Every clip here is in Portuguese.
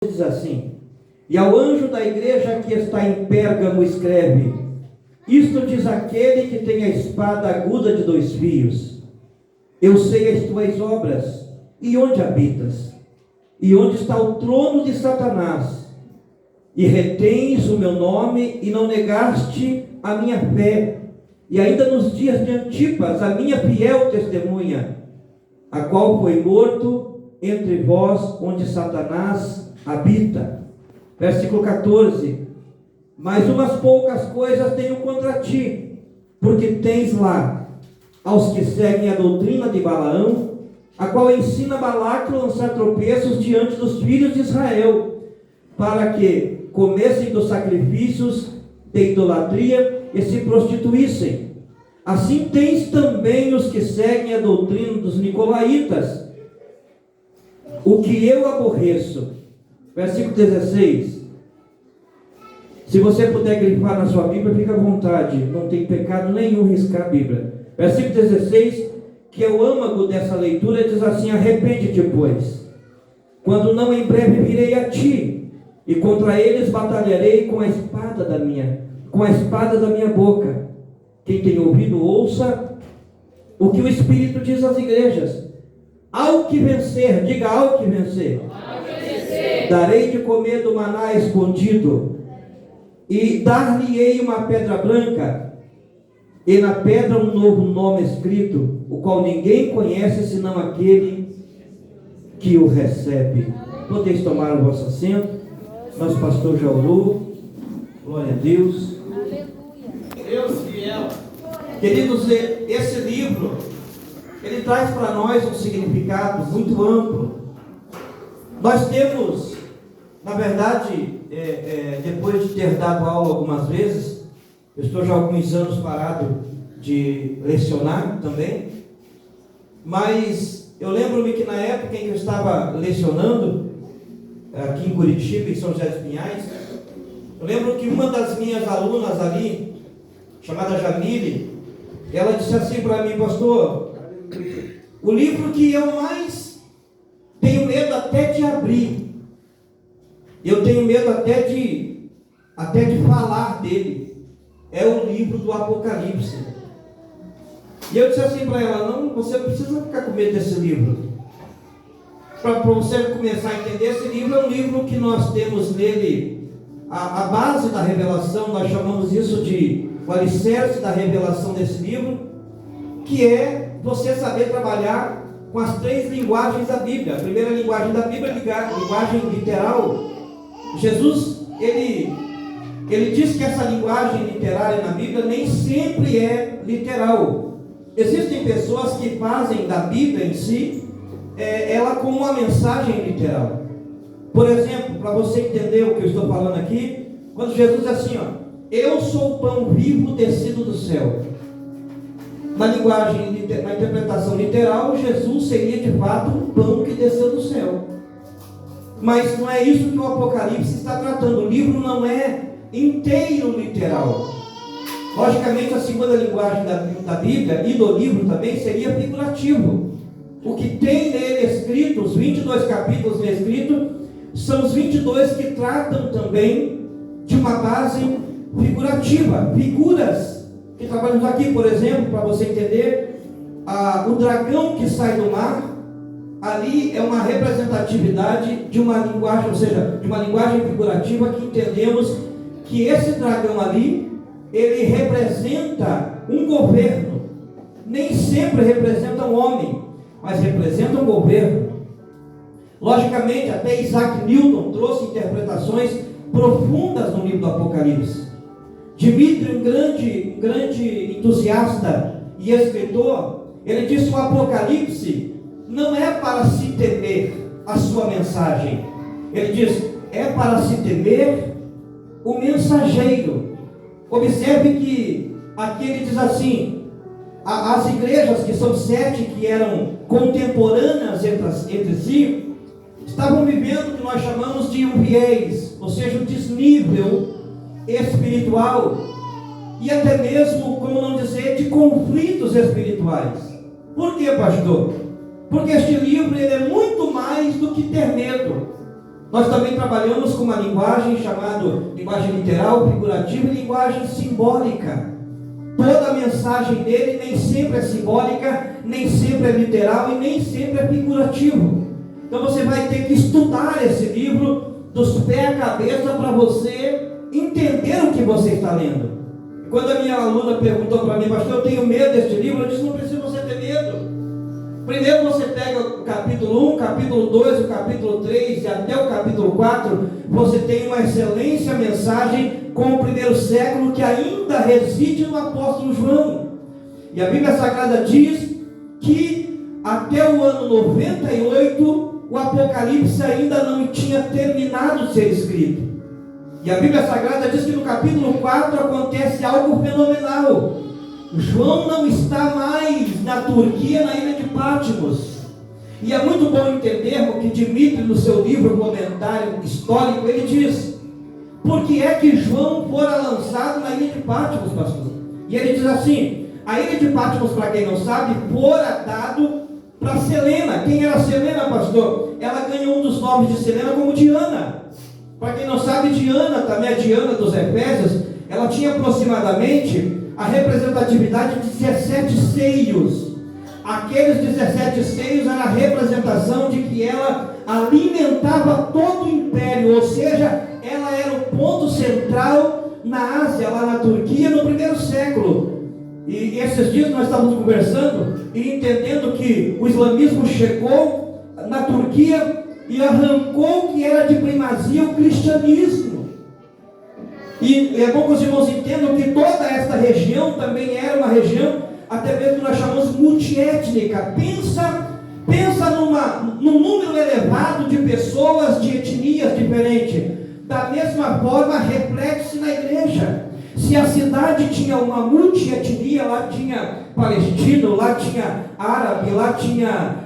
diz assim: e ao anjo da igreja que está em Pérgamo escreve: isto diz aquele que tem a espada aguda de 2 fios. Eu sei as tuas obras, e onde habitas, e onde está o trono de Satanás, e retens o meu nome, e não negaste a minha fé, e ainda nos dias de Antipas, a minha fiel testemunha, a qual foi morto entre vós, onde Satanás habita. Versículo 14: mas umas poucas coisas tenho contra ti, porque tens lá aos que seguem a doutrina de Balaão, a qual ensina Balaque a lançar tropeços diante dos filhos de Israel, para que comessem dos sacrifícios de idolatria e se prostituíssem. Assim tens também os que seguem a doutrina dos nicolaítas, o que eu aborreço. Versículo 16. Se você puder grifar na sua Bíblia, fica à vontade, não tem pecado nenhum riscar a Bíblia. Versículo 16, que é o âmago dessa leitura, diz assim: arrepende-te, pois, quando não em breve virei a ti, e contra eles batalharei com a espada da minha boca. Quem tem ouvido, ouça o que o Espírito diz às igrejas. Ao que vencer, diga: ao que vencer, darei de comer do maná escondido, e dar-lhe-ei uma pedra branca, e na pedra um novo nome escrito, o qual ninguém conhece senão aquele que o recebe. Podeis tomar o vosso assento. Nosso pastor já orou. Glória a Deus. Deus fiel. Queridos, esse livro, ele traz para nós um significado muito amplo. Nós temos, na verdade, depois de ter dado aula algumas vezes, eu estou já há alguns anos parado de lecionar também, mas eu lembro-me que na época em que eu estava lecionando, aqui em Curitiba, em São José dos Pinhais, eu lembro que uma das minhas alunas ali, chamada Jamile, ela disse assim para mim: pastor, o livro que eu mais tenho medo até de abrir, eu tenho medo até de falar dele, é o livro do Apocalipse. E eu disse assim para ela: não, você não precisa ficar com medo desse livro. Para você começar a entender, esse livro é um livro que nós temos nele a base da revelação. Nós chamamos isso de o alicerce da revelação desse livro, que é você saber trabalhar com as 3 linguagens da Bíblia. A primeira linguagem da Bíblia é a linguagem literal. Jesus, ele diz que essa linguagem literária na Bíblia nem sempre é literal. Existem pessoas que fazem da Bíblia em si, ela como uma mensagem literal. Por exemplo, para você entender o que eu estou falando aqui, quando Jesus diz assim, eu sou o pão vivo descido do céu. Na interpretação literal, Jesus seria de fato um pão que desceu do céu. Mas não é isso que o Apocalipse está tratando. O livro não é inteiro literal. Logicamente, a segunda linguagem da Bíblia e do livro também seria figurativo. O que tem nele escrito, os 22 capítulos nele escrito, são os 22 que tratam também de uma base figurativa, figuras que trabalhamos aqui. Por exemplo, para você entender, o dragão que sai do mar, ali é uma representatividade de uma linguagem, ou seja, de uma linguagem figurativa, que entendemos que esse dragão ali, ele representa um governo. Nem sempre representa um homem, mas representa um governo. Logicamente, até Isaac Newton trouxe interpretações profundas no livro do Apocalipse. Dmitri, um grande entusiasta e escritor, ele disse que o Apocalipse não é para se temer a sua mensagem. Ele diz, é para se temer o mensageiro. Observe que aqui ele diz assim: as igrejas, que são 7, que eram contemporâneas entre si, estavam vivendo o que nós chamamos de um viés, ou seja, um desnível espiritual, e até mesmo, como não dizer, de conflitos espirituais. Por quê, pastor? Porque este livro, ele é muito mais do que ter medo. Nós também trabalhamos com uma linguagem chamada linguagem literal, figurativa e linguagem simbólica. Toda a mensagem dele nem sempre é simbólica, nem sempre é literal e nem sempre é figurativo. Então você vai ter que estudar esse livro dos pés à cabeça para você entender o que você está lendo. Quando a minha aluna perguntou para mim, pastor, eu tenho medo deste livro, eu disse, não precisa você ter medo. Primeiro você pega o capítulo 1, capítulo 2, o capítulo 3 e até o capítulo 4, você tem uma excelente mensagem com o primeiro século que ainda reside no apóstolo João. E a Bíblia Sagrada diz que até o ano 98, o Apocalipse ainda não tinha terminado de ser escrito. E a Bíblia Sagrada diz que no capítulo 4 acontece algo fenomenal. João não está mais na Turquia, na ilha de Patmos. E é muito bom entendermos que Dmitry, no seu livro Comentário Histórico, ele diz: por que é que João fora lançado na ilha de Patmos, pastor? E ele diz assim: a ilha de Patmos, para quem não sabe, fora dado para Selena. Quem era Selena, pastor? Ela ganhou um dos nomes de Selena como Diana. Para quem não sabe, Diana, também a Diana dos Efésios, ela tinha aproximadamente a representatividade de 17 seios. Aqueles 17 seios era a representação de que ela alimentava todo o império, ou seja, ela era o ponto central na Ásia, lá na Turquia, no primeiro século. E esses dias nós estávamos conversando e entendendo que o islamismo chegou na Turquia e arrancou o que era de primazia o cristianismo. E é bom que os irmãos entendam que toda esta região também era uma região, até mesmo que nós chamamos multiétnica. Pensa num número elevado de pessoas de etnias diferentes. Da mesma forma, reflete-se na igreja. Se a cidade tinha uma multietnia, lá tinha palestino, lá tinha árabe, lá tinha,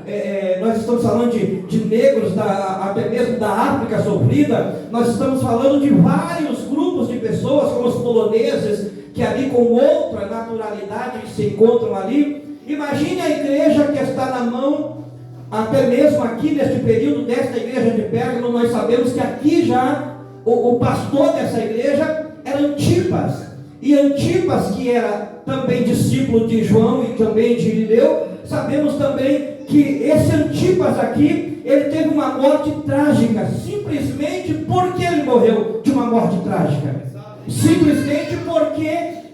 nós estamos falando de negros, até mesmo da África sofrida, nós estamos falando de vários grupos de pessoas, como os poloneses, que ali com outra naturalidade se encontram ali. Imagine a igreja que está na mão, até mesmo aqui neste período desta igreja de Pérgamo, nós sabemos que aqui já o pastor dessa igreja era Antipas. E Antipas, que era também discípulo de João e também de Irineu, sabemos também que esse Antipas aqui, ele teve uma morte trágica, simplesmente porque ele morreu de uma morte trágica. Simplesmente porque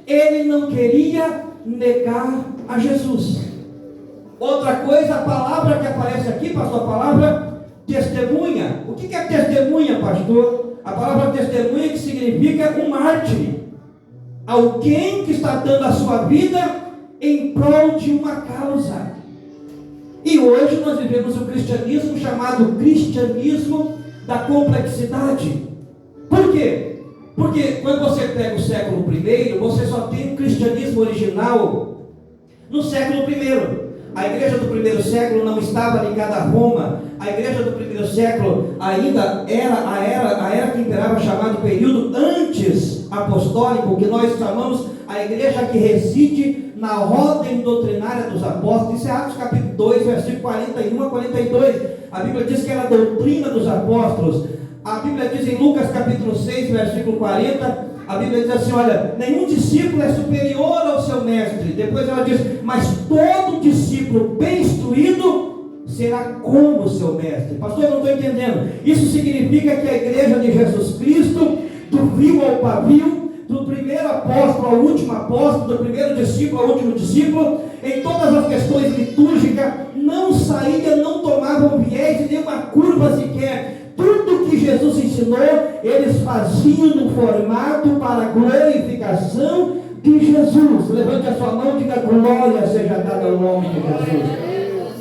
ele não queria negar a Jesus. Outra coisa, a palavra que aparece aqui, pastor, a palavra testemunha. O que é testemunha, pastor? A palavra testemunha que significa um mártir. Alguém que está dando a sua vida em prol de uma causa. E hoje nós vivemos o cristianismo chamado cristianismo da complexidade. Por quê? Porque quando você pega o século I, você só tem o cristianismo original no século I. A igreja do primeiro século não estava ligada a Roma. A igreja do primeiro século ainda era a era que imperava, chamado período antes apostólico, que nós chamamos a igreja que reside na ordem doutrinária dos apóstolos. Isso é Atos capítulo 2, versículo 41 a 42. A Bíblia diz que era a doutrina dos apóstolos. A Bíblia diz em Lucas capítulo 6, versículo 40, a Bíblia diz assim, olha, nenhum discípulo é superior ao seu mestre. Depois ela diz, mas todo discípulo bem instruído será como o seu mestre. Pastor, eu não estou entendendo. Isso significa que a igreja de Jesus Cristo, do fio ao pavio, do primeiro apóstolo ao último apóstolo, do primeiro discípulo ao último discípulo, em todas as questões litúrgicas, não saía, não tomavam viés e nenhuma curva sequer. Tudo que Jesus ensinou, eles faziam no formato para a glorificação de Jesus. Levante a sua mão e diga, glória seja dada ao nome de Jesus.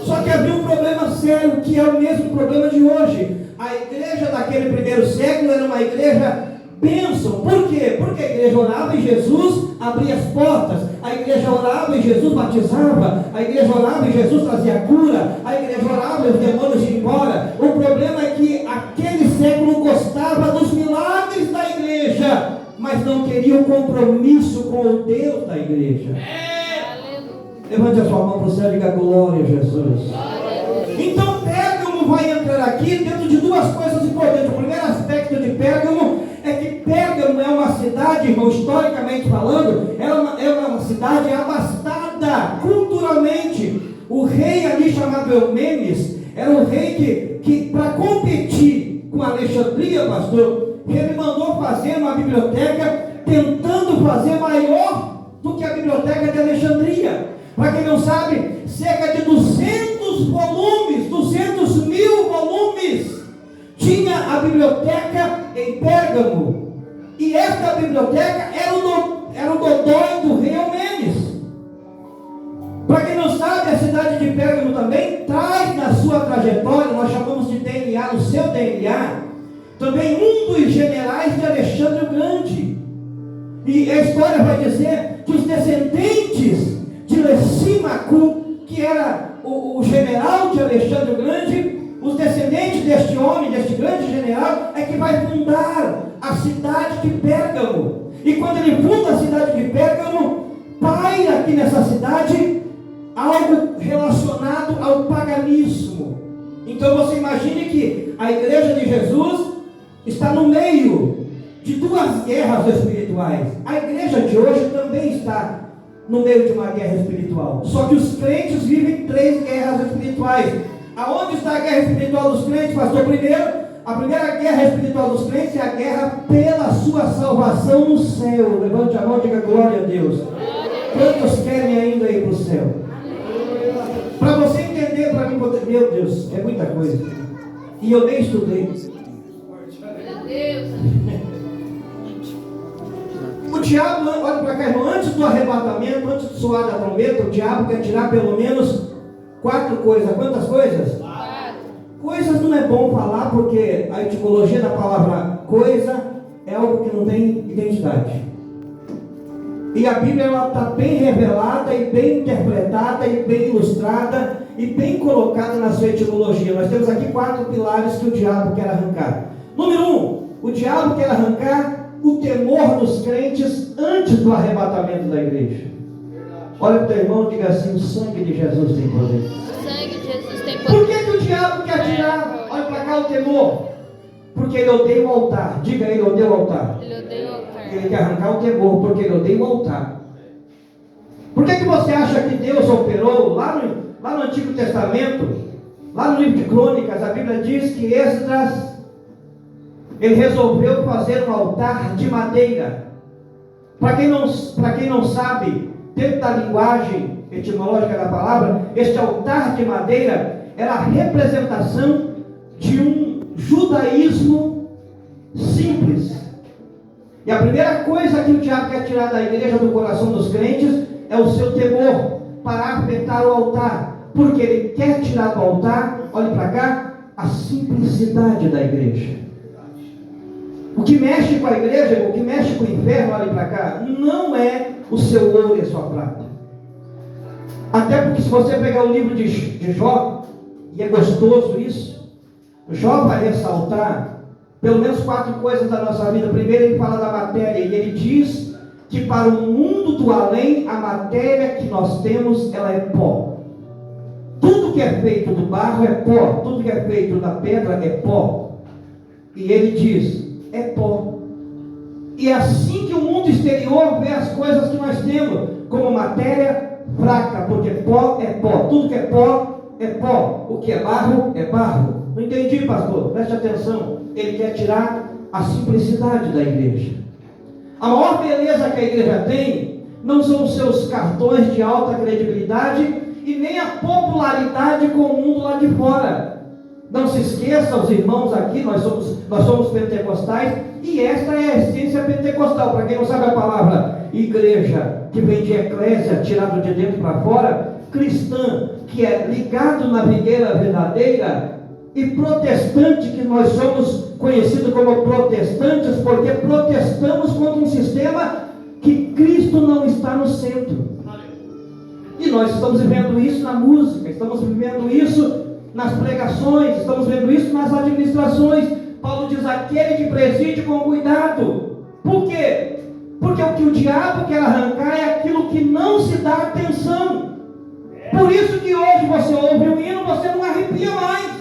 Só que havia um problema sério, que é o mesmo problema de hoje. A igreja daquele primeiro século era uma igreja bênção. Por quê? Porque a igreja orava e Jesus abria as portas. A igreja orava e Jesus batizava. A igreja orava e Jesus trazia cura. A igreja orava e os demônios iam embora. O problema é que aquele século gostava dos milagres da igreja, mas não queria o compromisso com o Deus da igreja. Levante a sua mão para o céu e diga glória a Jesus. Então Pérgamo vai entrar aqui dentro de duas duas coisas importantes. O primeiro aspecto de Pérgamo é que Pérgamo é uma cidade, irmão, historicamente falando, é uma cidade abastada culturalmente. O rei ali chamado Eumenes era um rei que para competir com Alexandria, pastor, ele mandou fazer uma biblioteca tentando fazer maior do que a biblioteca de Alexandria. Para quem não sabe, cerca de 200 volumes, 200 mil volumes tinha a biblioteca em Pérgamo. E esta biblioteca era o dodói do rei Eumenes. Para quem não sabe, a cidade de Pérgamo também traz na sua trajetória, nós chamamos de DNA, no seu DNA, também um dos generais de Alexandre o Grande. E a história vai dizer que os descendentes de Lessímaco, que era o general de Alexandre o Grande, os descendentes deste homem, deste grande general, é que vai fundar a cidade de Pérgamo. E quando ele funda a cidade de Pérgamo, paira aqui nessa cidade algo relacionado ao paganismo. Então você imagine que a igreja de Jesus está no meio de duas guerras espirituais. A igreja de hoje também está no meio de uma guerra espiritual. Só que os crentes vivem 3 guerras espirituais. Aonde está a guerra espiritual dos crentes, pastor? A primeira guerra espiritual dos crentes é a guerra pela sua salvação no céu. Levante a mão e diga glória a Deus. Quantos querem ainda ir para o céu? Para você entender, para mim, meu Deus, é muita coisa. E eu nem estudei. O diabo, olha para cá, irmão, antes do arrebatamento, antes de soar da trombeta, o diabo quer tirar pelo menos 4 coisas. Quantas coisas? 4. Coisas não é bom falar, porque a etimologia da palavra coisa é algo que não tem identidade. E a Bíblia está bem revelada e bem interpretada e bem ilustrada e bem colocada na sua etimologia. Nós temos aqui 4 pilares que o diabo quer arrancar. Número 1, o diabo quer arrancar o temor dos crentes antes do arrebatamento da igreja. Olha para o teu irmão e diga assim: o sangue de Jesus tem poder. O sangue de Jesus tem poder. Por que o diabo quer tirar, olha para cá, o temor? Porque ele odeia o altar. Diga, ele odeia o altar. Ele odeia o altar. Ele quer arrancar o temor, porque ele odeia o altar. Por que você acha que Deus operou lá no Antigo Testamento, lá no livro de Crônicas, a Bíblia diz que Esdras, ele resolveu fazer um altar de madeira. Para quem não sabe, dentro da linguagem etimológica da palavra, este altar de madeira era a representação de um judaísmo simples. E a primeira coisa que o diabo quer tirar da igreja do coração dos crentes é o seu temor para afetar o altar. Porque ele quer tirar do altar, olhe para cá, a simplicidade da igreja. O que mexe com a igreja, o que mexe com o inferno, olhe para cá, não é o seu ouro e a sua prata. Até porque se você pegar o livro de Jó, e é gostoso isso, Jó vai ressaltar pelo menos 4 coisas da nossa vida. Primeiro ele fala da matéria, e ele diz que para o mundo do além, a matéria que nós temos, ela é pó. Tudo que é feito do barro é pó, tudo que é feito da pedra é pó. E ele diz, é pó. E é assim que o mundo exterior vê as coisas que nós temos, como matéria fraca, porque pó é pó, tudo que é pó é pó, o que é barro é barro. Não entendi, pastor? Preste atenção. Ele quer tirar a simplicidade da igreja. A maior beleza que a igreja tem não são os seus cartões de alta credibilidade e nem a popularidade com o mundo lá de fora. Não se esqueça, os irmãos aqui, nós somos pentecostais, e esta é a essência pentecostal. Para quem não sabe a palavra igreja, que vem de eclésia, tirado de dentro para fora, cristã, que é ligado na videira verdadeira, e protestante, que nós somos conhecidos como protestantes, porque protestamos contra um sistema que Cristo não está no centro. E nós estamos vivendo isso na música, estamos vivendo isso nas pregações, estamos vendo isso nas administrações. Paulo diz, aquele que preside com cuidado. Por quê? Porque o que o diabo quer arrancar é aquilo que não se dá atenção. Por isso que hoje você ouve um hino, você não arrepia mais.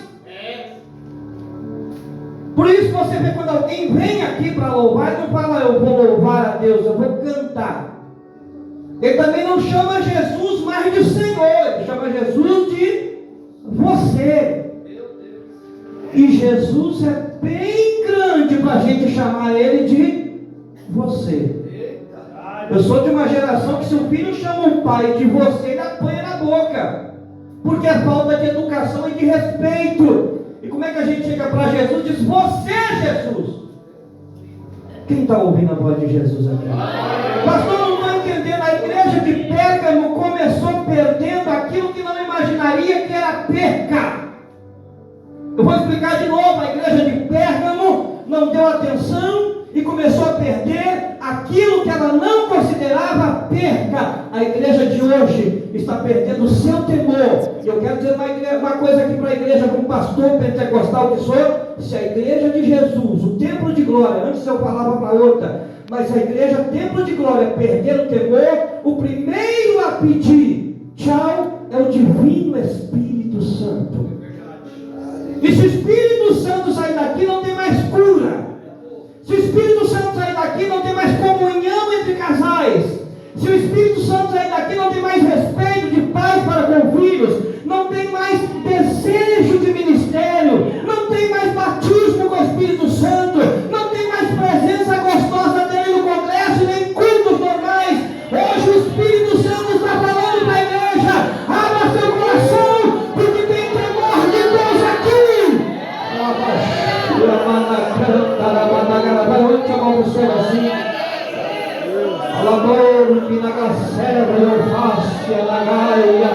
Por isso você vê quando alguém vem aqui para louvar, ele não fala eu vou louvar a Deus, eu vou cantar. Ele também não chama Jesus mais de Senhor, ele chama Jesus de você. E Jesus é bem grande para a gente chamar ele de você. Eu sou de uma geração que se o filho chama o pai de você, ele apanha na boca, porque é falta de educação e de respeito. E como é que a gente chega para Jesus e diz, você é Jesus? Quem está ouvindo a voz de Jesus aqui? Pastor, não estou entendendo. A igreja de Pérgamo começou perdendo aquilo que não imaginaria que era perca. Eu vou explicar de novo. A igreja de Pérgamo não deu atenção e começou a perder aquilo que ela não considerava perca. A igreja de hoje está perdendo o seu temor. E eu quero dizer uma coisa aqui para a igreja, como pastor pentecostal que sou. Se a igreja de Jesus, o templo de glória, antes eu falava para outra, mas a igreja templo de glória perder o temor, o primeiro a pedir tchau é o divino Espírito Santo. E se o Espírito Santo sair daqui, não tem mais cura. Se o Espírito Santo sair daqui, não tem mais comunhão entre casais. Se o Espírito Santo sair daqui, não tem mais respeito de pais para com filhos. Não tem mais desejo de ministério. Não tem mais batismo com o Espírito Santo. Não tem mais presença gostosa dele no congresso, nem cultos normais. Hoje o Espírito Santo está falando para a igreja: abra seu coração, porque tem temor de Deus aqui. Vou chamar você assim. Alaboro, Pinagacera, eu faço a Gaia.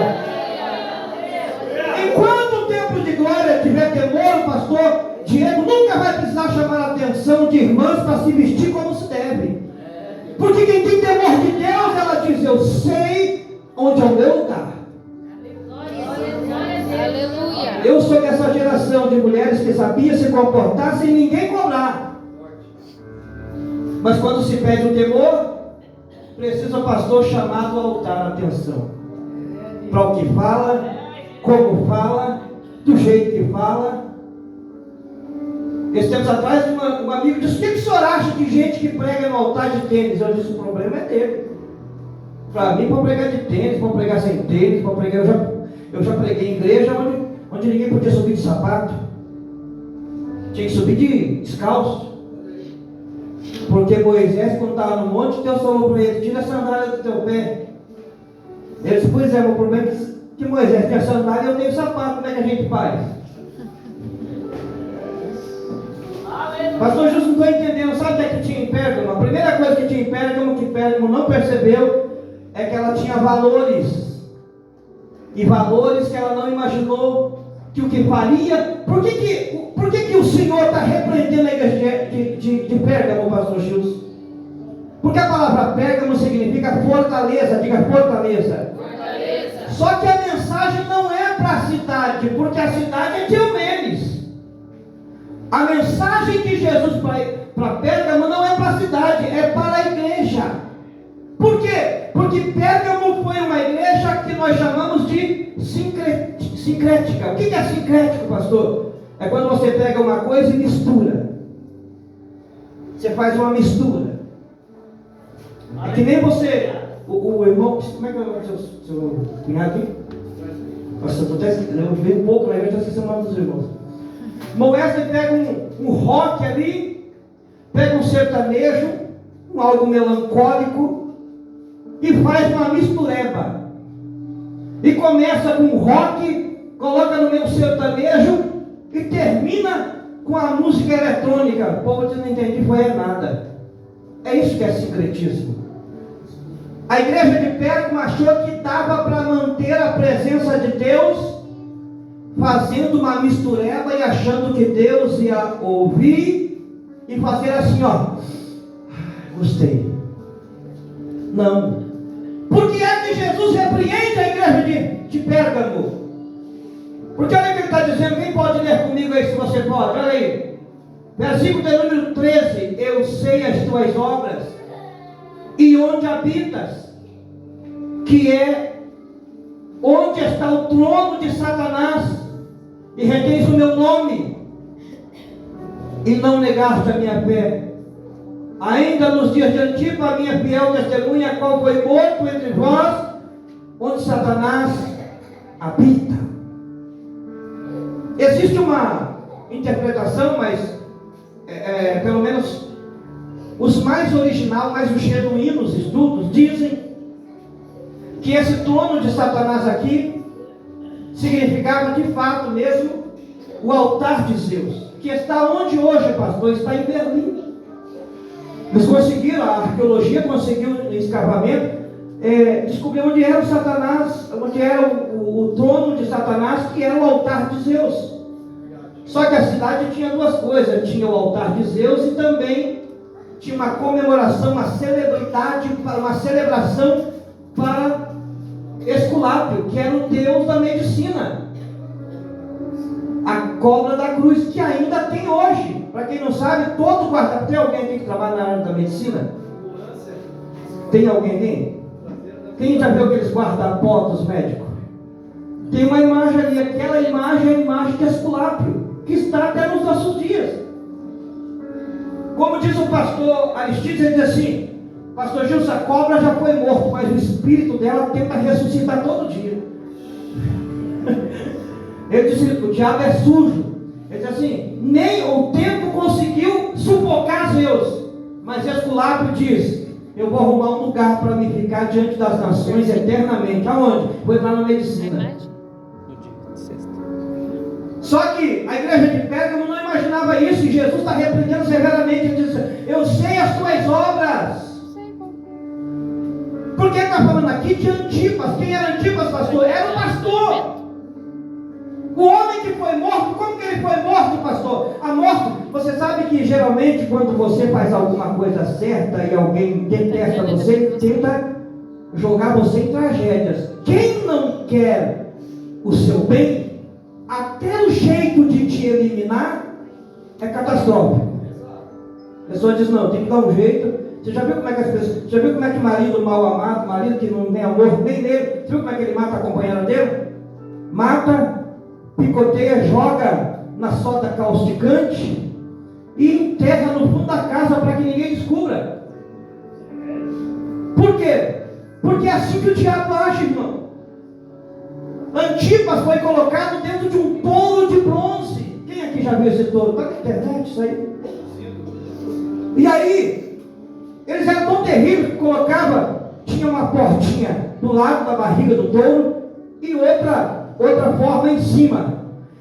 Enquanto o templo de glória tiver temor, pastor Diego nunca vai precisar chamar a atenção de irmãs para se vestir como se deve. Porque quem tem temor de Deus, ela diz: eu sei onde é o meu lugar. Aleluia. Eu sou dessa geração de mulheres que sabia se comportar sem ninguém cobrar. Mas quando se pede o temor, precisa o pastor chamar do altar a atenção para o que fala, como fala, do jeito que fala. Esses tempos atrás, um amigo disse: o que o senhor acha de gente que prega no altar de tênis? Eu disse: o problema é dele. Para mim, para pregar de tênis, para pregar sem tênis, para pregar. Eu já preguei em igreja onde ninguém podia subir de sapato, tinha que subir de descalço. Porque Moisés, quando estava no monte, Deus falou para ele: tira a sandália do teu pé. Ele disse: pois é, o problema é que Moisés tem a sandália e eu tenho sapato, como é que a gente faz? Pastor Justo, não estou entendendo. Sabe o que é que tinha em Pérgamo? A primeira coisa que tinha em Pérgamo, que Pérgamo não percebeu, é que ela tinha valores. E valores que ela não imaginou que o que faria. Por que o Senhor está repreendendo a igreja de Pérgamo, pastor Gilson? Porque a palavra Pérgamo significa fortaleza. Diga fortaleza. Fortaleza. Só que a mensagem não é para a cidade, porque a cidade é de Eumenes. A mensagem de Jesus para Pérgamo não é para a cidade, é para a igreja. Por quê? Porque Pérgamo foi uma igreja que nós chamamos de sincrética. O que é sincrético, pastor? É quando você pega uma coisa e mistura. Você faz uma mistura. É que nem você, o irmão, como é que é o seu cunhado aqui? Nossa, eu vi um pouco na igreja, estou esquecendo o nome dos irmãos. Irmão Wesley pega um rock ali, pega um sertanejo, algo melancólico, e faz uma mistureba. E começa com rock, coloca no meio sertanejo e termina com a música eletrônica. O povo não entendi, foi nada. É isso que é sincretismo. A igreja de Pérgamo achou que dava para manter a presença de Deus fazendo uma mistureba e achando que Deus ia ouvir e fazer assim, ó, gostei. Não. Por que é que Jesus repreende a igreja de Pérgamo? Porque olha o que ele está dizendo. Quem pode ler comigo aí, se você pode? Olha aí. Versículo de número 13. Eu sei as tuas obras e onde habitas, que é onde está o trono de Satanás, e retens o meu nome, e não negaste a minha fé. Ainda nos dias de Antipa, a minha fiel testemunha, a qual foi morto entre vós, onde Satanás habita. Existe uma interpretação, mas pelo menos os mais originais, mais os genuínos estudos dizem que esse trono de Satanás aqui significava de fato mesmo o altar de Zeus, que está onde hoje, pastor? Está em Berlim. Eles conseguiram, a arqueologia conseguiu um escavamento, descobrir onde era o Satanás, onde era o trono de Satanás, que era o altar de Zeus. Só que a cidade tinha duas coisas: tinha o altar de Zeus e também tinha uma comemoração, uma celebridade, uma celebração para Esculápio, que era o deus da medicina, a cobra da cruz, que ainda tem hoje. Para quem não sabe, todo guarda. Tem alguém aqui que trabalha na área da medicina? Tem alguém aqui? Quem já viu aqueles guarda-pó médicos? Tem uma imagem ali, aquela imagem é a imagem de Esculápio, que está até nos nossos dias. Como diz o pastor Aristides, ele diz assim: pastor Gilson, a cobra já foi morta, mas o espírito dela tenta ressuscitar todo dia. Ele disse: o diabo é sujo. Ele diz assim: nem o tempo conseguiu sufocar Zeus, mas Esculápio diz: eu vou arrumar um lugar para me ficar diante das nações eternamente. Aonde? Vou entrar na medicina. Só que a igreja de Pérgamo não imaginava isso, e Jesus está repreendendo severamente. Ele diz: eu sei as tuas obras. Porque ele está falando aqui de Antipas. Quem era Antipas, pastor? Era o pastor. O homem que foi morto. Como que ele foi morto, pastor? A morte, você sabe que geralmente quando você faz alguma coisa certa e alguém detesta você, tenta jogar você em tragédias. Quem não quer o seu bem, até o jeito de te eliminar é catastrófico. A pessoa diz: não, tem que dar um jeito. Você já viu como é que as pessoas, já viu como é que o marido mal amado, marido que não tem amor nem nele, você viu como é que ele mata a companheira dele? Mata, picoteia, joga na soda causticante e enterra no fundo da casa para que ninguém descubra. Por quê? Porque é assim que o diabo age, irmão. Antipas foi colocado dentro de um touro de bronze. Quem aqui já viu esse touro? Está na internet isso aí. E aí, eles eram tão terríveis que tinha uma portinha do lado da barriga do touro e outra forma em cima.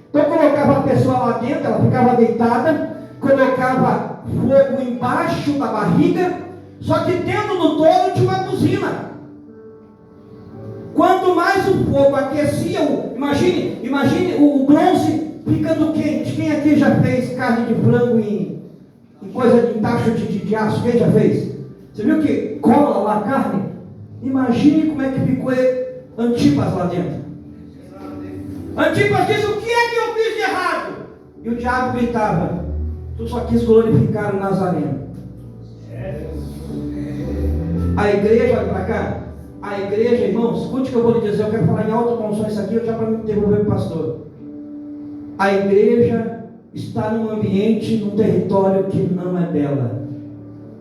Então colocava a pessoa lá dentro, ela ficava deitada, colocava fogo embaixo da barriga, só que dentro do touro tinha uma buzina. Quanto mais o fogo aquecia, imagine o bronze ficando quente. Quem aqui já fez carne de frango em coisa de tacho de aço? Quem já fez? Você viu que cola lá a carne? Imagine como é que ficou Antipas lá dentro. Antipas disse: o que é que eu fiz de errado? E o diabo gritava: tu só quis glorificar o Nazareno. A igreja, olha para cá. A igreja, irmãos, escute o que eu vou lhe dizer. Eu quero falar em alta condição isso aqui, já para me devolver para o pastor. A igreja está num ambiente, num território que não é dela.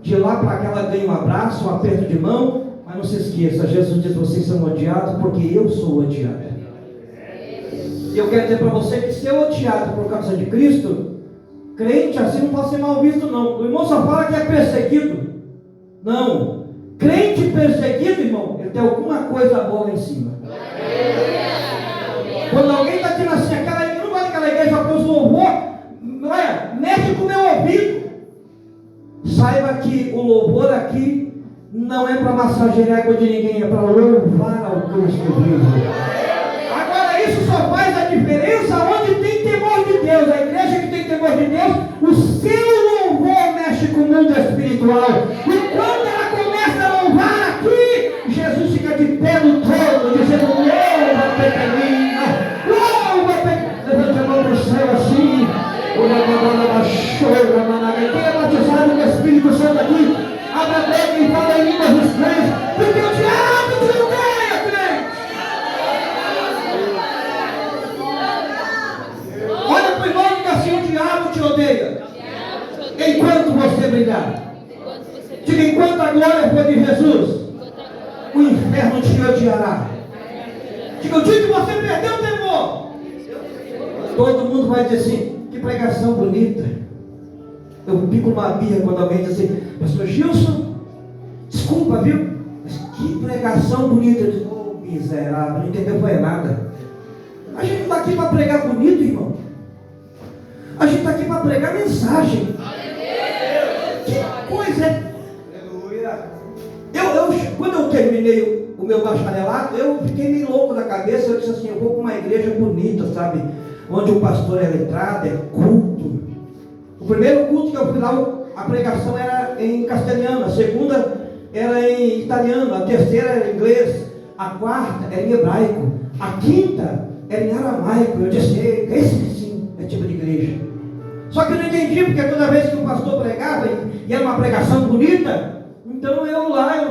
De lá para cá ela ganha um abraço, um aperto de mão, mas não se esqueça, Jesus diz: vocês são odiados porque eu sou odiado. E eu quero dizer para você que ser odiado por causa de Cristo, crente assim não pode ser mal visto não. O irmão só fala que é perseguido. Não. Crente perseguido, irmão, ele tem alguma coisa boa lá em cima. Quando alguém está dizendo assim: eu não gosto daquela igreja porque os louvor, olha, mexe com o meu ouvido. Saiba que o louvor aqui não é para massagear a água de ninguém, é para louvar ao Cristo vivo. Agora isso só faz a diferença onde tem temor de Deus. A igreja que tem temor de Deus, o seu louvor mexe com o mundo espiritual. E quando ela começa a louvar aqui, Jesus fica de pé no trono, dizendo: louva, pequenina, louva, pequenina. Levante a mão para o céu assim. Quem é batizado no Espírito Santo aqui, abra a boca e fala em línguas estranhas, porque o diabo te odeia, crente. Olha para o irmão e diga assim: o diabo te odeia. odiar. Diga, enquanto a glória for de Jesus, o inferno te odiará. Diga, o dia que você perdeu o temor, todo mundo vai dizer assim, que pregação bonita. Eu fico uma birra quando alguém diz assim, pastor Gilson, desculpa, viu? Mas que pregação bonita. Eu digo, oh, miserável, não entendeu foi nada. A gente não está aqui para pregar bonito, irmão. A gente está aqui para pregar mensagem. Que coisa é? Quando eu terminei o meu bacharelado, eu fiquei meio louco da cabeça. Eu disse assim, eu vou para uma igreja bonita, sabe? Onde o pastor é letrado, é culto. O primeiro culto que eu fui lá, a pregação era em castelhano, a segunda era em italiano, a terceira era em inglês, a quarta era em hebraico, a quinta era em aramaico. Eu disse, esse sim é tipo de igreja. Só que eu não entendi, porque toda vez que o pastor pregava, e era uma pregação bonita, então eu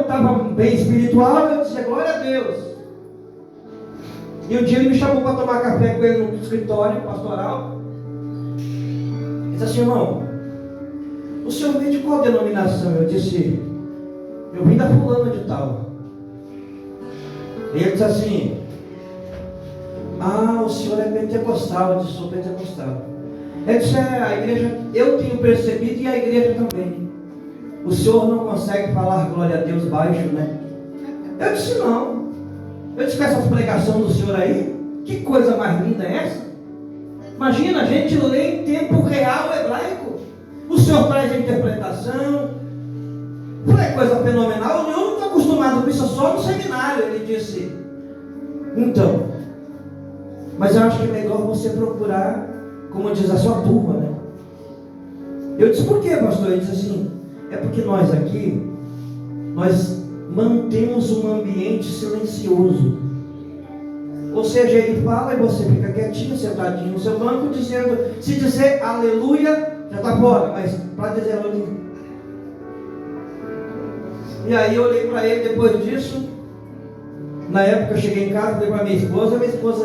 estava bem espiritual, eu disse, glória a Deus. E um dia ele me chamou para tomar café com ele no escritório pastoral. Ele disse assim, irmão, o senhor vem de qual denominação? Eu disse, eu vim da fulana de tal. Ele disse assim, o senhor é pentecostal. Eu disse, sou pentecostal. Ele disse, a igreja, eu tenho percebido e a igreja também. O senhor não consegue falar glória a Deus baixo, né? Eu disse, não. Eu disse, com essa pregação do senhor aí, que coisa mais linda é essa? Imagina, a gente lê em tempo real hebraico. O senhor traz a interpretação. Foi coisa fenomenal. Eu não estou acostumado com isso, só no seminário. Ele disse, então, mas eu acho que é melhor você procurar, como diz a sua turma, né? Eu disse, por quê, pastor? Ele disse assim, é porque nós aqui, nós mantemos um ambiente silencioso. Ou seja, ele fala e você fica quietinho, sentadinho no seu banco, dizendo, se dizer aleluia, já está fora, mas para dizer aleluia. E aí eu olhei para ele depois disso. Na época eu cheguei em casa, falei para minha esposa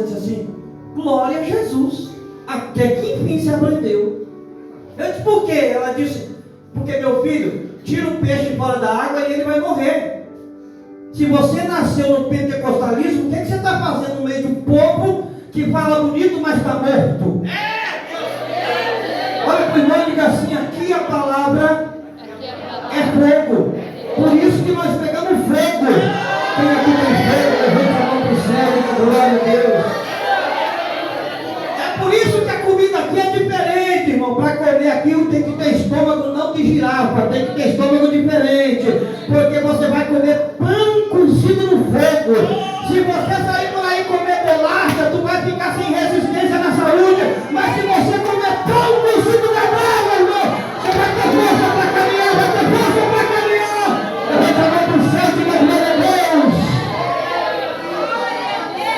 disse assim, glória a Jesus, até que enfim se aprendeu. Eu disse, por quê? Ela disse, porque meu filho, tira o peixe fora da água e ele vai morrer. Se você nasceu no pentecostalismo, o que você está fazendo no meio de um povo que fala bonito, mas está morto? Olha para o irmão e diga assim, aqui a palavra é fogo. Por isso que nós pegamos fogo. Quem aqui tem fogo, levanta a mão para o céu, glória a Deus. É por isso que a comida aqui é diferente, irmão. Para comer aqui tem que ter estômago não de girafa, tem que ter estômago diferente. Porque você vai comer pão cozido no fogo. Se você sair por aí comer bolacha, tu vai ficar sem resistência na saúde. Mas se você comer pão cozido na brava, irmão, você vai ter força para caminhar, vai ter força para caminhar. Eu vou chamar para o céu de glória a Deus.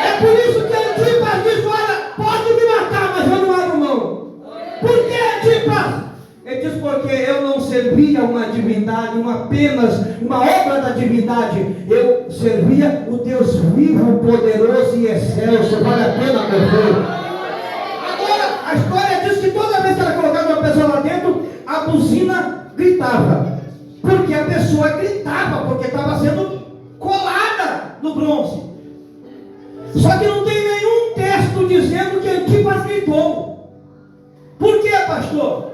É por isso que Antipas diz, olha, pode me matar, mas eu não abro mão. Por que, Antipas? Ele diz, porque eu não servia uma divindade, apenas uma obra da divindade. Eu servia o Deus vivo, poderoso e excelso. Vale a pena, meu filho. Agora, a história diz que toda vez que ela colocava uma pessoa lá dentro, a buzina gritava. Porque a pessoa gritava, porque estava sendo colada no bronze. Só que não tem nenhum texto dizendo que Antipas gritou. Por quê, pastor?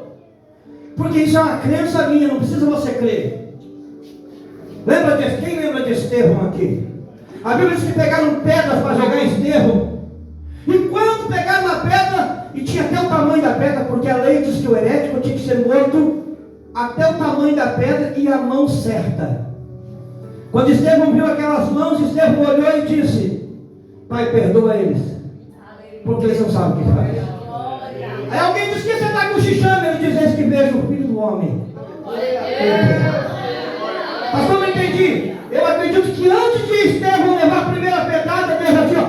Porque isso é uma crença minha, não precisa você crer. Lembra disso? Quem lembra de Estevão aqui? A Bíblia diz que pegaram pedras para jogar em Estevão. E quando pegaram a pedra, e tinha até o tamanho da pedra, porque a lei diz que o herético tinha que ser morto até o tamanho da pedra e a mão certa. Quando Estevão viu aquelas mãos, Estevão olhou e disse, Pai, perdoa eles, porque eles não sabem o que fazem. Aí alguém diz, que você está cochichando? Ele diz, eis que vejo o Filho do Homem. Pastor, não entendi. Eu acredito que antes de Estevão levar a primeira pedrada, Deus já tinha,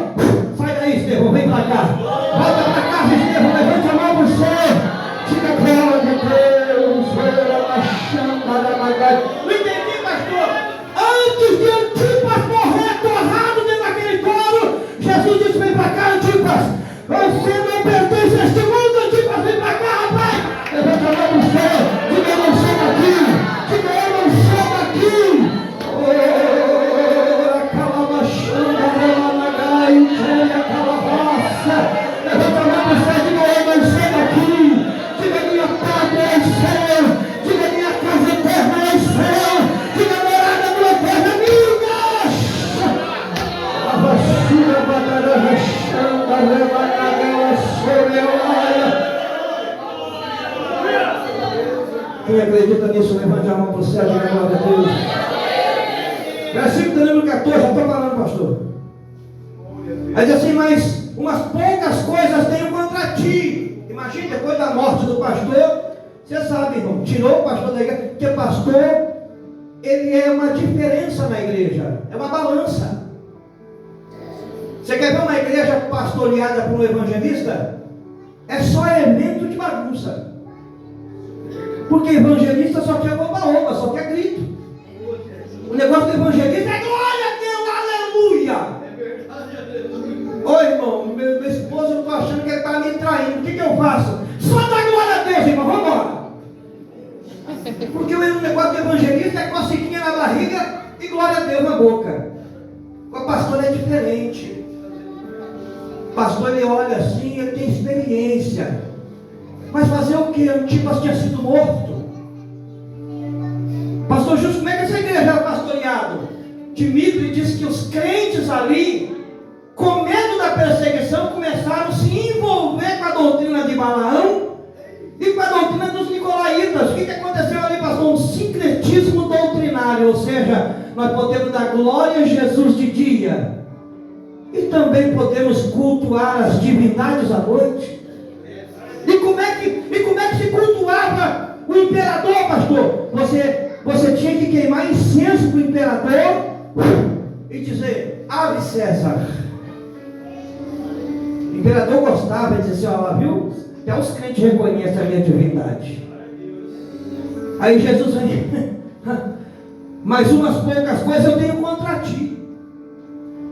sai daí, Estevão, vem para cá. Volta para casa, Estevão, levante a mão para o céu. Diga, glória a Deus, não entendi, pastor. Antes de Antipas morrer atorrado dentro daquele couro, Jesus disse, vem para cá, Antipas. Você não pertence a este mundo, Antipas, vem para cá, rapaz. Levanta a mão no céu, diga, eu não sou daqui. levante a mão para o céu, diga glória a Deus. Versículo de número 14, já estou falando, pastor. Aí diz assim, mas umas poucas coisas tenho contra ti. Imagina, depois da morte do pastor, você sabe, irmão, tirou o pastor da igreja, porque pastor, ele é uma diferença na igreja, é uma balança. Você quer ver uma igreja pastoreada por um evangelista? É só elemento de bagunça. Porque evangelista só quer oba-oba, só quer grito. O negócio do evangelista é glória a Deus, aleluia. Ô irmão, meu esposo, eu estou achando que ele está me traindo. O que eu faço? Só dá glória a Deus, irmão, vamos embora. Porque o negócio do evangelista é cocequinha na barriga e glória a Deus na boca. O pastor é diferente. O pastor, ele olha assim, ele tem experiência. Mas fazer o que? Antipas tinha sido morto. Pastor Justo, como é que essa igreja era pastoreado? Dmitry disse que os crentes ali, com medo da perseguição, começaram a se envolver com a doutrina de Balaão e com a doutrina dos nicolaítas. O que aconteceu ali, pastor? Um sincretismo doutrinário, ou seja, nós podemos dar glória a Jesus de dia e também podemos cultuar as divindades à noite. E como é que se cultuava o imperador, pastor? Você tinha que queimar incenso para o imperador e dizer, Ave César. O imperador gostava de dizer assim, ó, viu? Até os crentes reconhecem a minha divindade. Aí Jesus vem, mas umas poucas coisas eu tenho contra ti.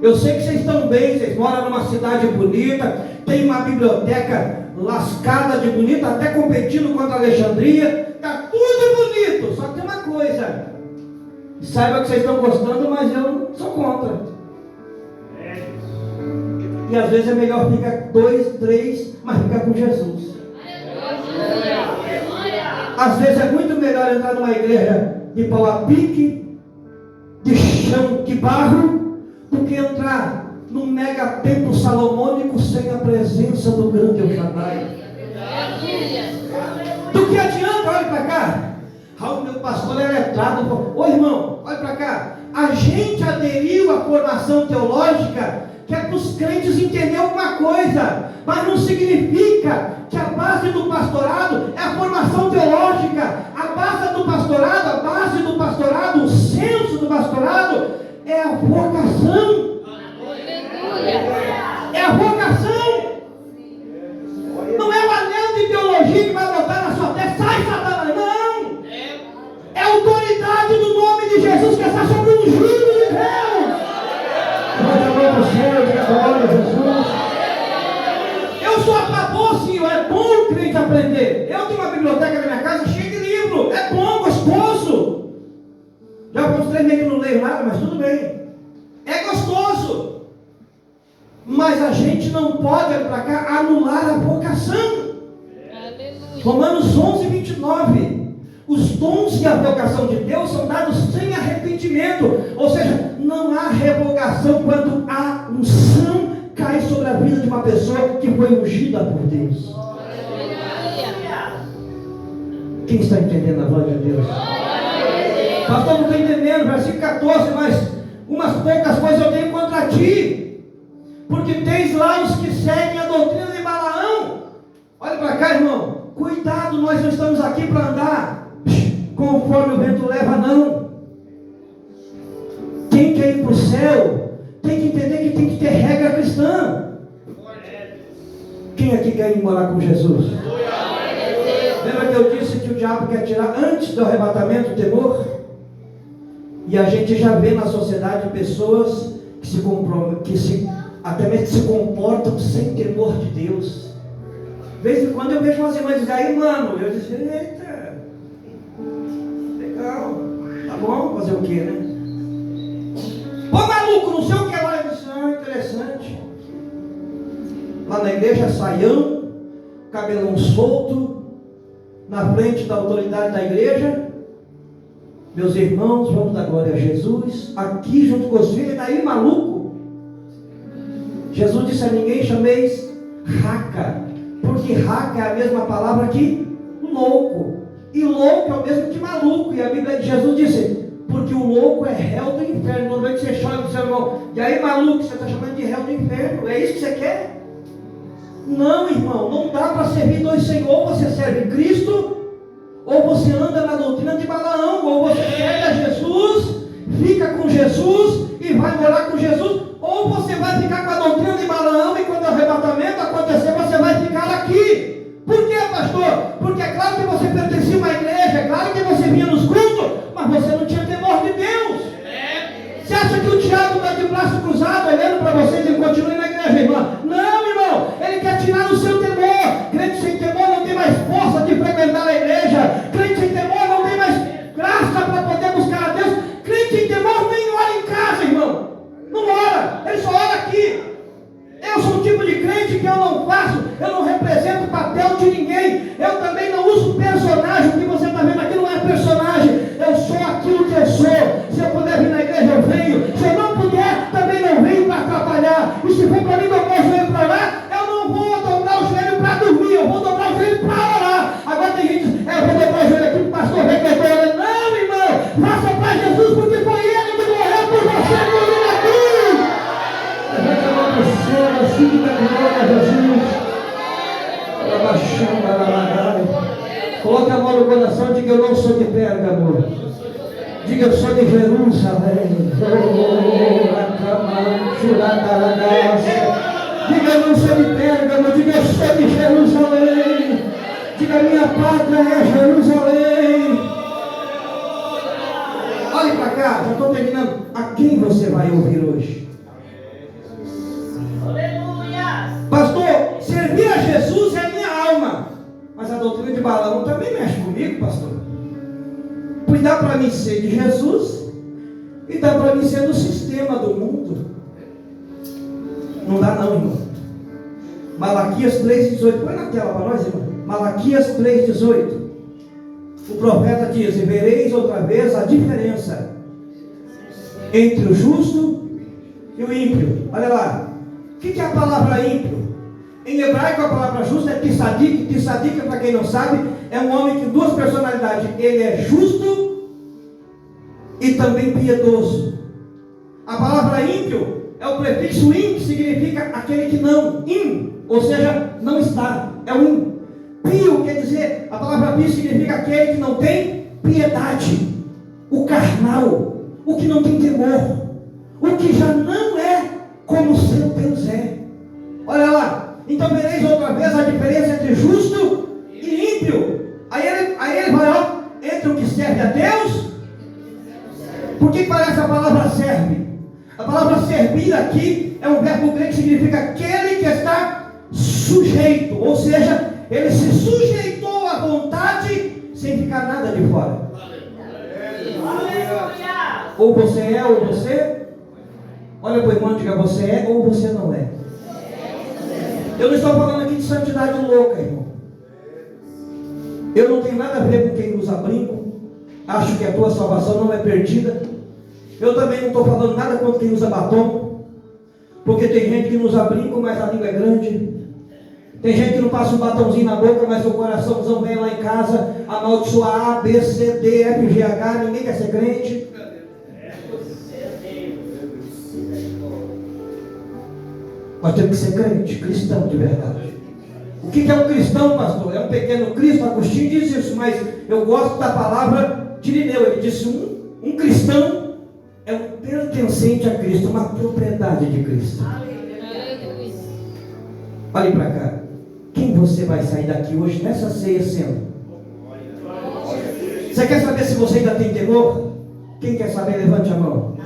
Eu sei que vocês estão bem, vocês moram numa cidade bonita, tem uma biblioteca lascada de bonita, até competindo contra a Alexandria, está tudo bonito, só que tem uma coisa, saiba que vocês estão gostando, mas eu sou contra. E às vezes é melhor ficar 2, 3, mas ficar com Jesus. Às vezes é muito melhor entrar numa igreja de pau a pique, de chão de barro, do que entrar num mega templo salomônico sem a presença do grande El Shaddai. Do que adianta? Olha para cá. O meu pastor é letrado. Ô irmão, olha para cá. A gente aderiu à formação teológica que é para os crentes entenderem alguma coisa, mas não significa que a base do pastorado é a formação teológica. A base do pastorado, o senso do pastorado é a vocação. É a vocação. Não é o anel de teologia que vai botar na sua testa. Sai, Satanás. Não. É a autoridade do nome de Jesus que está sobre o ungido de Deus. Glória ao Senhor, glória a Jesus. Eu sou a favor, Senhor. É bom o crente aprender. Eu tenho uma biblioteca na minha casa cheia de livro. É bom, gostoso. Já mostrei meio que não leio nada, mas tudo bem. É gostoso. Mas a gente não pode, olha para cá, anular a vocação. Romanos 11, 29. Os dons e a vocação de Deus são dados sem arrependimento. Ou seja, não há revogação quando a unção cai sobre a vida de uma pessoa que foi ungida por Deus. Quem está entendendo a voz de Deus? Pastor, não estou entendendo, versículo 14, mas umas poucas coisas eu tenho contra ti. Porque tens lá os que seguem a doutrina de Balaão. Olha para cá, irmão. Cuidado, nós não estamos aqui para andar conforme o vento leva, não. Quem quer ir para o céu tem que entender que tem que ter regra cristã. Quem aqui quer ir morar com Jesus? Lembra que eu disse que o diabo quer tirar antes do arrebatamento o temor? E a gente já vê na sociedade pessoas que se comprometem, até mesmo se comportam sem temor de Deus. De vez em quando eu vejo umas irmãs dizendo, aí mano, eu disse, eita, legal, tá bom, fazer o que, né? Pô maluco, não sei o que lá, eu disse, interessante. Lá na igreja, saião, cabelão solto, na frente da autoridade da igreja. Meus irmãos, vamos dar glória a Jesus, aqui junto com os filhos, daí maluco. Jesus disse a ninguém chameis raca, porque raca é a mesma palavra que louco. E louco é o mesmo que maluco. E a Bíblia de Jesus disse, porque o louco é réu do inferno. Toda vez que você chora do seu irmão, e aí maluco, você está chamando de réu do inferno. É isso que você quer? Não, irmão, não dá para servir dois senhores. Ou você serve Cristo, ou você anda na doutrina de Balaão. Ou você serve a Jesus, fica com Jesus e vai morar com Jesus, ou você vai ficar com a doutrina de Balaão e quando o arrebatamento acontecer, você vai ficar aqui. Por quê, pastor? Porque é claro que você pertencia a uma igreja, é claro que você vinha nos cultos, mas você não tinha temor de Deus. Você acha que o diabo está de braço cruzado, olhando para vocês e continue na igreja, irmã? Não, irmão, ele quer tirar o seu temor. Crente sem temor não tem mais força de frequentar a igreja. Crente sem temor não tem mais graça para poder buscar a Deus. Crente sem temor nem ora em casa, irmão. Não ora, ele só ora aqui. Eu sou um tipo de crente que eu não faço, eu não represento o papel de ninguém. Eu também não uso personagem. O que você está vendo aqui não é personagem. Eu sou aquilo que eu sou. Se eu puder vir na igreja, eu venho. Se eu não puder, também não venho para atrapalhar. E se for para mim dobrar o joelho para orar, eu não vou dobrar o joelho para dormir. Eu vou dobrar o joelho para orar. Agora tem gente que diz, eu vou dobrar o joelho aqui para o pastor ver que eu estou orando. Não, irmão, faça para Jesus, porque foi ele que morreu por você na cruz. Levanta a mão para o céu, assim da glória a Jesus. Coloque a mão no coração e diga, eu não sou de Pérgamo. Diga, eu sou de Jerusalém. Diga, eu não sou de Pérgamo. Diga, eu sou de Jerusalém. Diga, minha pátria é Jerusalém. Olhe para cá, já estou terminando. A quem você vai ouvir hoje? Pastor, servir a Jesus é a minha alma. Mas a doutrina de Balaão também mexe comigo, pastor. Pois dá para mim ser de Jesus e dá para mim ser do sistema do mundo. Não dá não, irmão. Malaquias 3,18. Põe na tela para nós, irmão. Malaquias 3,18. O profeta diz, e vereis outra vez a diferença entre o justo e o ímpio. Olha lá. O que é a palavra ímpio? Em hebraico a palavra justa é tzadik. Tzadik, para quem não sabe, é um homem com duas personalidades. Ele é justo e também piedoso. A palavra ímpio é o prefixo in, que significa aquele que não. In, ou seja, não está. É o in. Pio quer dizer, a palavra pio significa aquele que não tem piedade. O carnal, o que não tem temor, o que já não é como seu Deus é. Olha lá. Então vereis outra vez a diferença entre justo e ímpio. Aí ele vai, ó, entre o que serve a Deus. Por que parece a palavra serve? A palavra servir aqui é um verbo grego que significa aquele que está sujeito. Ou seja, ele se sujeitou à vontade sem ficar nada de fora. Ou você é ou você. Olha para o irmão e diga, você é ou você não é. Eu não estou falando aqui de santidade louca, irmão. Eu não tenho nada a ver com quem usa brinco. Acho que a tua salvação não é perdida. Eu também não estou falando nada contra quem usa batom. Porque tem gente que não usa brinco, mas a língua é grande. Tem gente que não passa um batomzinho na boca, mas o coraçãozão vem lá em casa, amaldiçoar A, B, C, D, F, G, H, ninguém quer ser crente. Nós temos que ser crente, cristão de verdade. O que é um cristão, pastor? É um pequeno Cristo. Agostinho diz isso, mas eu gosto da palavra de Irineu. Ele disse, um cristão é um pertencente a Cristo, uma propriedade de Cristo. Olhe para cá. Quem você vai sair daqui hoje nessa ceia sendo? Você quer saber se você ainda tem temor? Quem quer saber, levante a mão.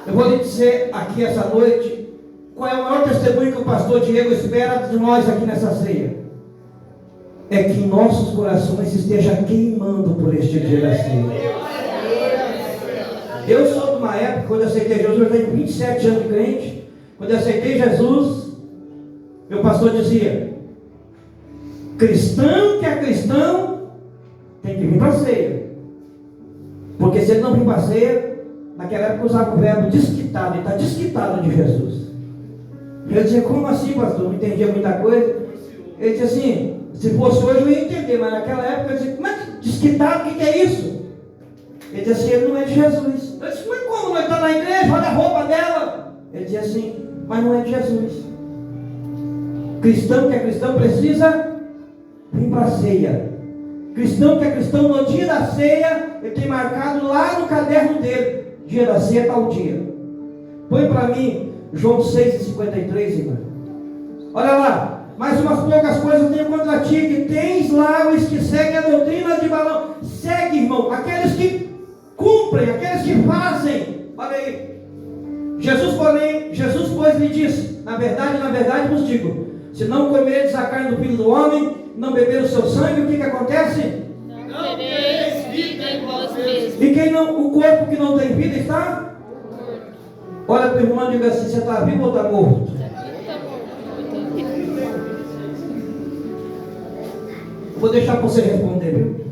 Eu vou lhe dizer aqui essa noite qual é o maior testemunho que o pastor Diego espera de nós aqui nessa ceia. É que em nossos corações esteja queimando por este dia da ceia. Eu sou de uma época, quando eu aceitei Jesus, eu tenho 27 anos de crente. Quando eu aceitei Jesus, meu pastor dizia, cristão que é cristão tem que vir para a ceia. Porque se ele não vir para a ceia, naquela época usava o verbo desquitado, ele está desquitado de Jesus. Eu dizia, como assim, pastor? Não entendia muita coisa. Ele dizia assim, Se fosse hoje eu ia entender, mas naquela época eu dizia, como é que desquitado, o que é isso? Ele dizia assim, ele não é de Jesus. Eu disse, mas como nós estamos na igreja, olha a roupa dela. Ele dizia assim, mas não é de Jesus. Cristão que é cristão precisa vir para a ceia. Cristão que é cristão no dia da ceia, ele tem marcado lá no caderno dele, dia da ceia, tal dia. Põe para mim João 6,53, irmão. Olha lá, mais umas poucas coisas eu tenho contra ti, que tens lá os que seguem a doutrina de Balaão. Segue, irmão, aqueles que cumprem, aqueles que fazem. Olha aí, Jesus, pois, lhe disse, na verdade vos digo, se não comerdes a carne do Filho do Homem, não beber o seu sangue, o que acontece? Não tereis vida em vós mesmos. E quem não, o corpo que não tem vida está? Olha para o irmão e diga assim, você está vivo ou está morto? Vou deixar para você responder, viu?